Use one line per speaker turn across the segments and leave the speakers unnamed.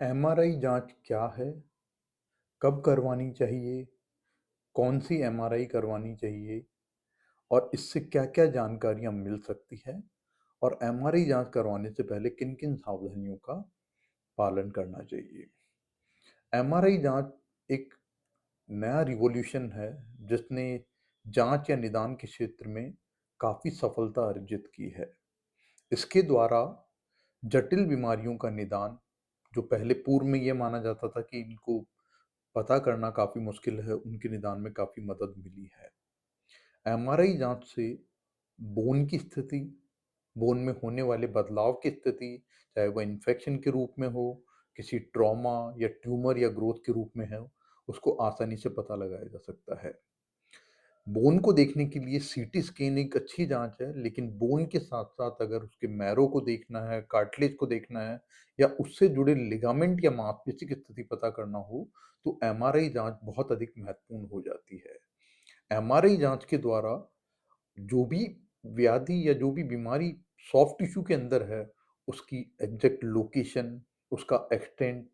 MRI जांच क्या है? कब करवानी चाहिए? कौन सी एमआरआई करवानी चाहिए? और इससे क्या-क्या जानकारियां मिल सकती है? और एमआरआई जांच करवाने से पहले किन-किन सावधानियों का पालन करना चाहिए? एमआरआई जांच एक नया रिवॉल्यूशन है जिसने जांच या निदान के क्षेत्र में काफी सफलता अर्जित की है। इसके द्वारा जटिल बीमारियों का निदान, जो पहले पूर्व में यह माना जाता था कि इनको पता करना काफी मुश्किल है, उनके निदान में काफी मदद मिली है। एमआरआई जांच से बोन की स्थिति, बोन में होने वाले बदलाव की स्थिति, चाहे वह इन्फेक्शन के रूप में हो, किसी ट्रॉमा या ट्यूमर या ग्रोथ के रूप में हो, उसको आसानी से पता लगाया जा सकता है। बोन को देखने के लिए सीटी स्कैन एक अच्छी जांच है, लेकिन बोन के साथ-साथ अगर उसके मैरो को देखना है, कार्टिलेज को देखना है या उससे जुड़े लिगामेंट या मांसपेशी की स्थिति पता करना हो, तो एमआरआई जांच बहुत अधिक महत्वपूर्ण हो जाती है। एमआरआई जांच के द्वारा जो भी व्याधि या जो भी बीमारी सॉफ्ट टिश्यू के अंदर है, उसकी एग्जैक्ट लोकेशन, उसका एक्सटेंट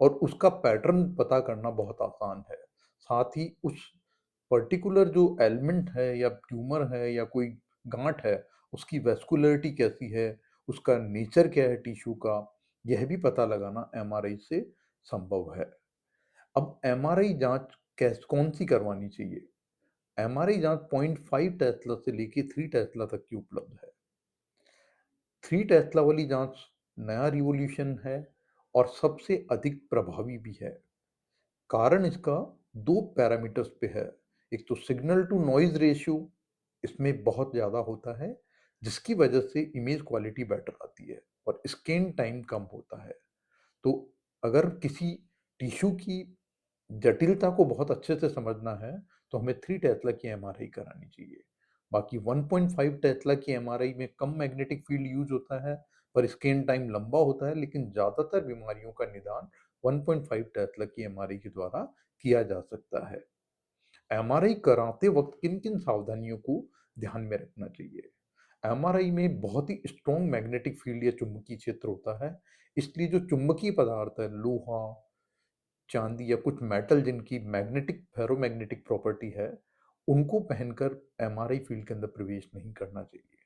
और उसका पैटर्न पता करना बहुत आसान है। साथ ही उस पर्टिकुलर जो एलिमेंट है या ट्यूमर है या कोई गांठ है, उसकी वैस्कुलरिटी कैसी है, उसका नेचर क्या है टिश्यू का, यह भी पता लगाना एमआरआई से संभव है। अब एमआरआई जांच कौन सी करवानी चाहिए? एमआरआई जांच 0.5 टेस्ला से लेके 3 टेस्ला तक की उपलब्ध है। 3 टेस्ला वाली जांच नया रिवॉल्यूशन है और सबसे अधिक प्रभावी भी है। कारण इसका दो पैरामीटर्स पे है। एक तो सिग्नल टू नॉइज रेशियो, इसमें बहुत ज़्यादा होता है, जिसकी वजह से इमेज क्वालिटी बेटर आती है और स्कैन टाइम कम होता है। तो अगर किसी टिश्यू की जटिलता को बहुत अच्छे से समझना है, तो हमें 3 टेस्ला की एमआरआई करानी चाहिए। बाकी 1.5 टेस्ला की एमआरआई में कम मैग्नेटिक फील्ड यूज होता है, पर स्कैन टाइम लंबा होता है, लेकिन ज़्यादातर बीमारियों का निदान 1.5 टेस्ला की एमआरआई के द्वारा किया जा सकता है। एमआरआई कराते वक्त किन-किन सावधानियों को ध्यान में रखना चाहिए? एमआरआई में बहुत ही स्ट्रॉन्ग मैग्नेटिक फील्ड या चुंबकीय क्षेत्र होता है, इसलिए जो चुंबकीय पदार्थ है, लोहा, चांदी या कुछ मेटल जिनकी मैग्नेटिक फेरोमैग्नेटिक प्रॉपर्टी है, उनको पहनकर एमआरआई फील्ड के अंदर प्रवेश नहीं करना चाहिए।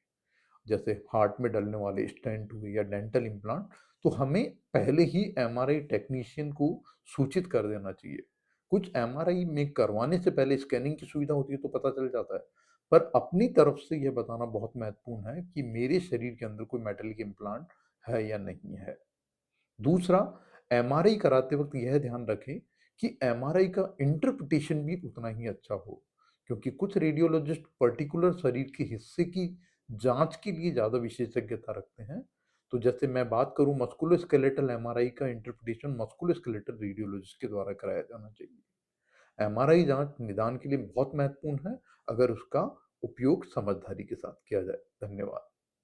जैसे हार्ट में डलने वाले स्टेंट हुए या डेंटल इम्प्लांट, तो हमें पहले ही एमआरआई टेक्नीशियन को सूचित कर देना चाहिए। कुछ एमआरआई में करवाने से पहले स्कैनिंग की सुविधा होती है तो पता चल जाता है, पर अपनी तरफ से यह बताना बहुत महत्वपूर्ण है कि मेरे शरीर के अंदर कोई मेटलिक इम्प्लांट है या नहीं है। दूसरा, एमआरआई कराते वक्त यह ध्यान रखें कि एमआरआई का इंटरप्रिटेशन भी उतना ही अच्छा हो, क्योंकि कुछ रेडियोलॉजिस्ट पर्टिकुलर शरीर के हिस्से की जांच के लिए ज़्यादा विशेषज्ञता रखते हैं। तो जैसे मैं बात करूं, मस्कुलोस्केलेटल एमआरआई का इंटरप्रिटेशन मस्कुलोस्केलेटल रेडियोलॉजिस्ट के द्वारा कराया जाना चाहिए। एमआरआई जांच निदान के लिए बहुत महत्वपूर्ण है, अगर उसका उपयोग समझदारी के साथ किया जाए। धन्यवाद।